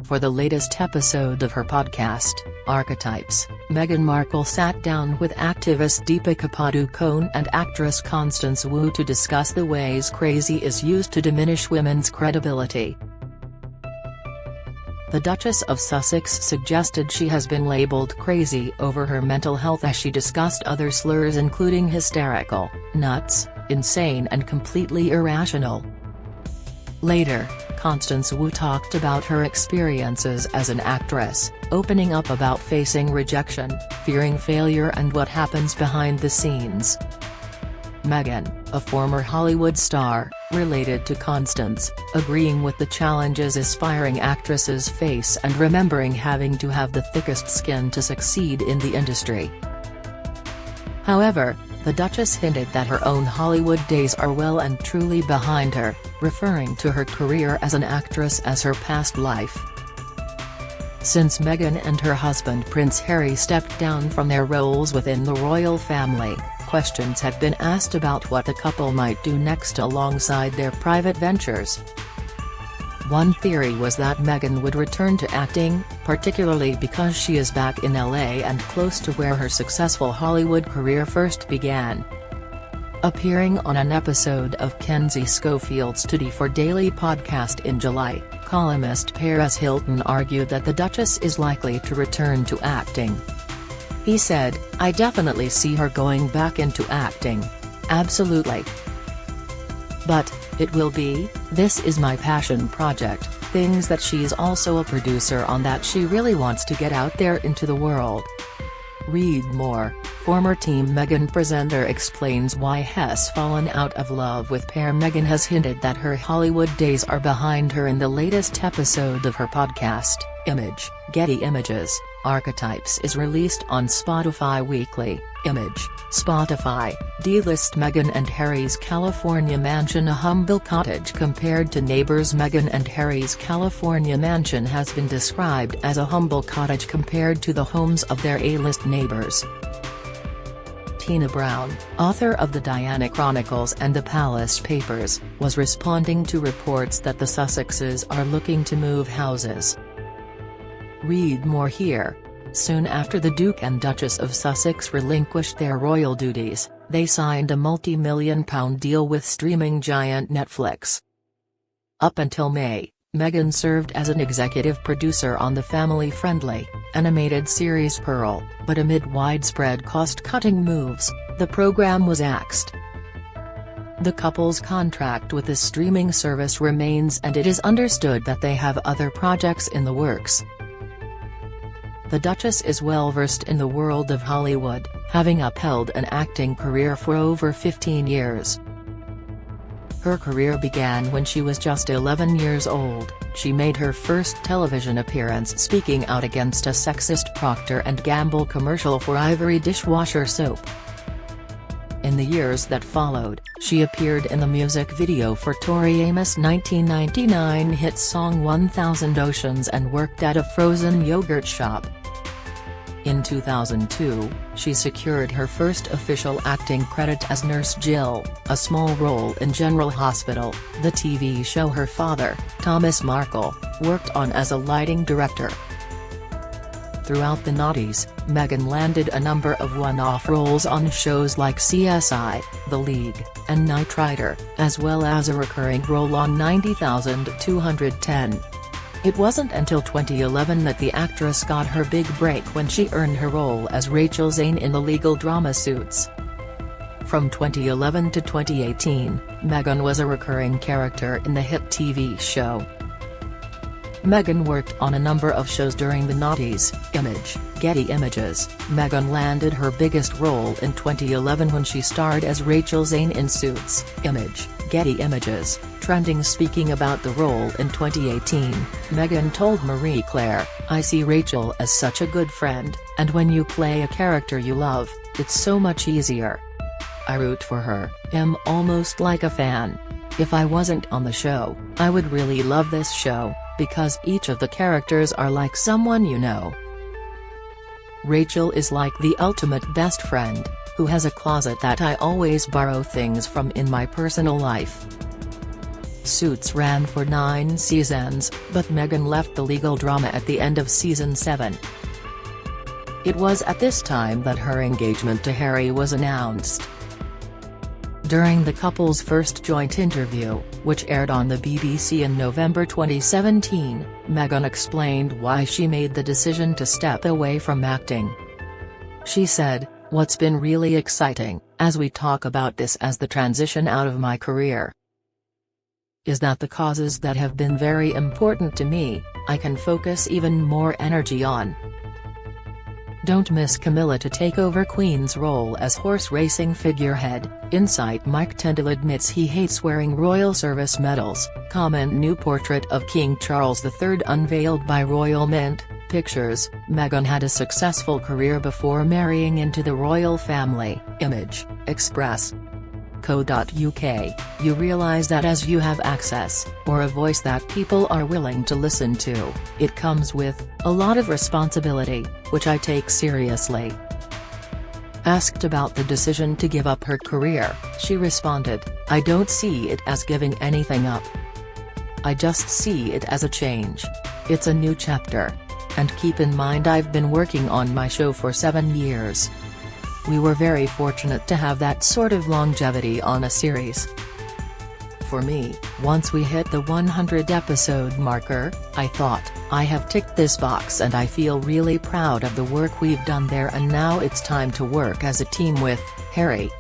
For the latest episode of her podcast, Archetypes, Meghan Markle sat down with activist Deepika Padukone and actress Constance Wu to discuss the ways crazy is used to diminish women's credibility. The Duchess of Sussex suggested she has been labelled crazy over her mental health as she discussed other slurs including hysterical, nuts, insane and completely irrational. Later, Constance Wu talked about her experiences as an actress, opening up about facing rejection, fearing failure and what happens behind the scenes. Meghan, a former Hollywood star, related to Constance, agreeing with the challenges aspiring actresses face and remembering having to have the thickest skin to succeed in the industry. However, the Duchess hinted that her own Hollywood days are well and truly behind her, referring to her career as an actress as her past life. Since Meghan and her husband Prince Harry stepped down from their roles within the royal family, questions have been asked about what the couple might do next alongside their private ventures. One theory was that Meghan would return to acting, particularly because she is back in LA and close to where her successful Hollywood career first began. Appearing on an episode of Kenzie Schofield's Today for Daily podcast in July, columnist Perez Hilton argued that the Duchess is likely to return to acting. He said, "I definitely see her going back into acting. Absolutely. But, it will be, this is my passion project, things that she's also a producer on that she really wants to get out there into the world." Read more. Former Team Meghan presenter explains why has fallen out of love with pair. Meghan has hinted that her Hollywood days are behind her in the latest episode of her podcast, Image, Getty Images, Archetypes is released on Spotify weekly. Image, Spotify, D-list Meghan and Harry's California mansion. A humble cottage compared to neighbors. Meghan and Harry's California mansion has been described as a humble cottage compared to the homes of their A-list neighbors. Tina Brown, author of the Diana Chronicles and the Palace Papers, was responding to reports that the Sussexes are looking to move houses. Read more here. Soon after the Duke and Duchess of Sussex relinquished their royal duties, they signed a multi-million-pound deal with streaming giant Netflix. Up until May, Meghan served as an executive producer on the family-friendly, animated series Pearl, but amid widespread cost-cutting moves, the program was axed. The couple's contract with the streaming service remains and it is understood that they have other projects in the works. The Duchess is well versed in the world of Hollywood, having upheld an acting career for over 15 years. Her career began when she was just 11 years old. She made her first television appearance speaking out against a sexist Procter & Gamble commercial for Ivory dishwasher soap. In the years that followed, she appeared in the music video for Tori Amos' 1999 hit song 1000 Oceans and worked at a frozen yogurt shop. In 2002, she secured her first official acting credit as Nurse Jill, a small role in General Hospital, the TV show her father, Thomas Markle, worked on as a lighting director. Throughout the noughties, Meghan landed a number of one-off roles on shows like CSI, The League, and Knight Rider, as well as a recurring role on 90,210. It wasn't until 2011 that the actress got her big break when she earned her role as Rachel Zane in the legal drama Suits. From 2011 to 2018, Meghan was a recurring character in the hit TV show. Meghan worked on a number of shows during the noughties. Image, Getty Images. Meghan landed her biggest role in 2011 when she starred as Rachel Zane in Suits. Image, Getty Images. Trending. Speaking about the role in 2018, Meghan told Marie Claire, "I see Rachel as such a good friend, and when you play a character you love, it's so much easier. I root for her, am almost like a fan. If I wasn't on the show, I would really love this show, because each of the characters are like someone you know. Rachel is like the ultimate best friend, who has a closet that I always borrow things from in my personal life." Suits ran for 9 seasons, but Meghan left the legal drama at the end of season 7. It was at this time that her engagement to Harry was announced. During the couple's first joint interview, which aired on the BBC in November 2017, Meghan explained why she made the decision to step away from acting. She said, "What's been really exciting, as we talk about this as the transition out of my career, is that the causes that have been very important to me, I can focus even more energy on. Don't miss Camilla to take over Queen's role as horse racing figurehead." Insight Mike Tyndall admits he hates wearing Royal Service medals. Comment New portrait of King Charles III unveiled by Royal Mint Pictures. Meghan had a successful career before marrying into the royal family. Image, Express. Co.uk, you realize that as you have access, or a voice that people are willing to listen to, it comes with a lot of responsibility, which I take seriously. Asked about the decision to give up her career, she responded, "I don't see it as giving anything up. I just see it as a change. It's a new chapter. And keep in mind I've been working on my show for 7 years. We were very fortunate to have that sort of longevity on a series. For me, once we hit the 100-episode marker, I thought, I have ticked this box and I feel really proud of the work we've done there, and now it's time to work as a team with Harry."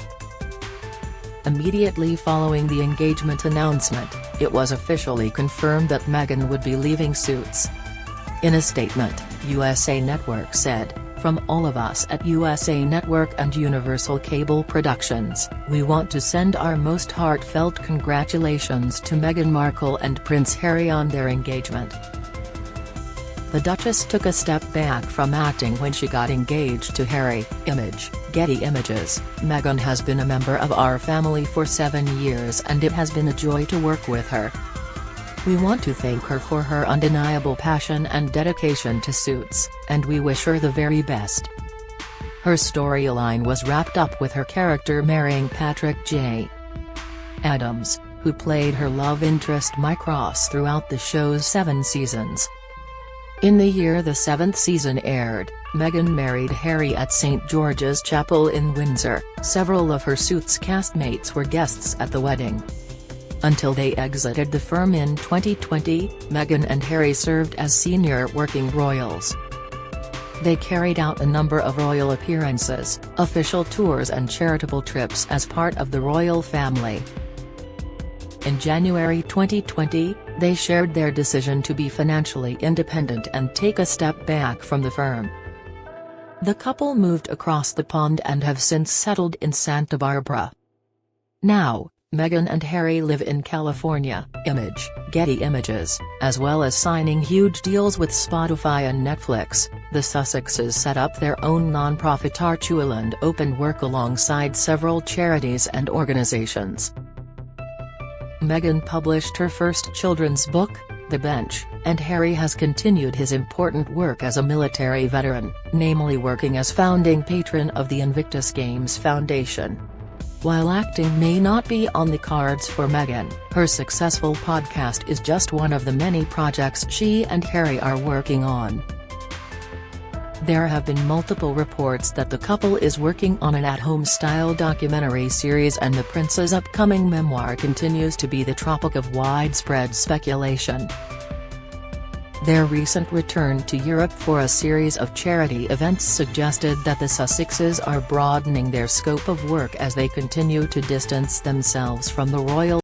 Immediately following the engagement announcement, it was officially confirmed that Meghan would be leaving Suits. In a statement, USA Network said, "From all of us at USA Network and Universal Cable Productions, we want to send our most heartfelt congratulations to Meghan Markle and Prince Harry on their engagement. The Duchess took a step back from acting when she got engaged to Harry." Image, Getty Images. "Meghan has been a member of our family for 7 years and it has been a joy to work with her. We want to thank her for her undeniable passion and dedication to Suits, and we wish her the very best." Her storyline was wrapped up with her character marrying Patrick J. Adams, who played her love interest Mike Ross throughout the show's 7 seasons. In the year the 7th season aired, Meghan married Harry at St George's Chapel in Windsor. Several of her Suits castmates were guests at the wedding. Until they exited the firm in 2020, Meghan and Harry served as senior working royals. They carried out a number of royal appearances, official tours and charitable trips as part of the royal family. In January 2020, they shared their decision to be financially independent and take a step back from the firm. The couple moved across the pond and have since settled in Santa Barbara. Now, Meghan and Harry live in California. Image, Getty Images. As well as signing huge deals with Spotify and Netflix, the Sussexes set up their own non-profit Archetypes open work alongside several charities and organizations. Meghan published her first children's book, The Bench, and Harry has continued his important work as a military veteran, namely working as founding patron of the Invictus Games Foundation. While acting may not be on the cards for Meghan, her successful podcast is just one of the many projects she and Harry are working on. There have been multiple reports that the couple is working on an at-home style documentary series, and the prince's upcoming memoir continues to be the topic of widespread speculation. Their recent return to Europe for a series of charity events suggested that the Sussexes are broadening their scope of work as they continue to distance themselves from the royal